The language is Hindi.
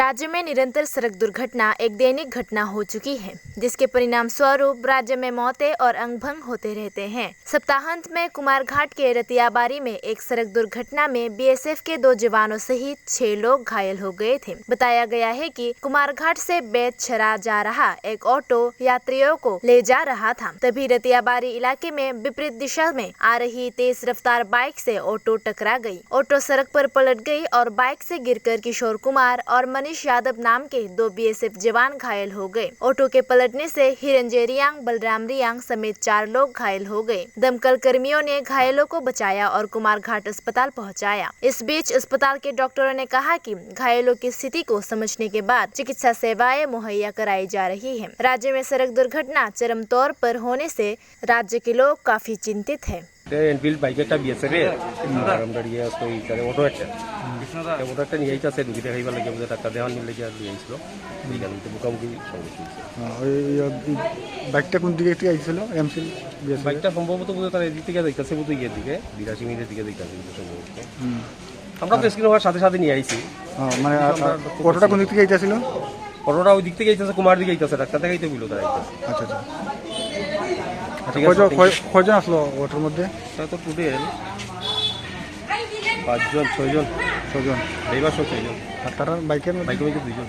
राज्य में निरंतर सड़क दुर्घटना एक दैनिक घटना हो चुकी है, जिसके परिणाम स्वरूप राज्य में मौतें और अंग-भंग होते रहते हैं। सप्ताहांत में कुमारघाट के रतियाबारी में एक सड़क दुर्घटना में बीएसएफ के 2 जवानों सहित 6 लोग घायल हो गए थे। बताया गया है कि कुमारघाट से बेतछरा जा रहा एक ऑटो यात्रियों को ले जा रहा था, तभी रतियाबारी इलाके में विपरीत दिशा में आ रही तेज रफ्तार बाइक से ऑटो टकरा गई। ऑटो सड़क पर पलट गई और बाइक से गिरकर किशोर कुमार और मनीष यादव नाम के 2 बीएसएफ जवान घायल हो गए। ऑटो के पलटने से हिरंजे रियांग, बलराम रियांग समेत 4 लोग घायल हो गए। दमकल कर्मियों ने घायलों को बचाया और कुमारघाट अस्पताल पहुंचाया। इस बीच अस्पताल के डॉक्टरों ने कहा कि घायलों की स्थिति को समझने के बाद चिकित्सा सेवाएं मुहैया कराई जा रही है। राज्य में सड़क दुर्घटना चरम तौर पर होने से राज्य के लोग काफी चिंतित है। এনফিল্ড বাইক একটা বিএসএফে আরাম দাঁড়িয়ে ওই করে অটো একটা নিয়ে আইতাছে রুগী দেখাইবার লাগে আমাদের ডাক্তার দেওয়ার নিয়ে লেগে নিয়ে আইছিল এইখানে তো মুখামুখি সংঘর্ষ হয়েছে। বাইকটা কোন দিকে থেকে আইছিল? এমসিল বাইকটা সম্ভবত বোধহয় তার এদিক থেকে যাইতাছে বোধহয় ইয়ের দিকে 82 মিনিটের দিকে যাইতাছে সম্ভবত। আমরা তো স্ক্রিন হওয়ার সাথে সাথে নিয়ে আইছি। মানে অটোটা কোন দিক থেকে আইতাছিল? অটোটা ওই দিক থেকে আইতাছে, কুমার দিকে আইতাছে, ডাক্তার দেখাইতে বললো তারা আইতাছে। আচ্ছা আচ্ছা, কয়জন আসলো অটোর মধ্যে? তো টোটাল 5 জন 6 জন ড্রাইভার 6 জন আর তারা বাইকের মধ্যে 2 জন।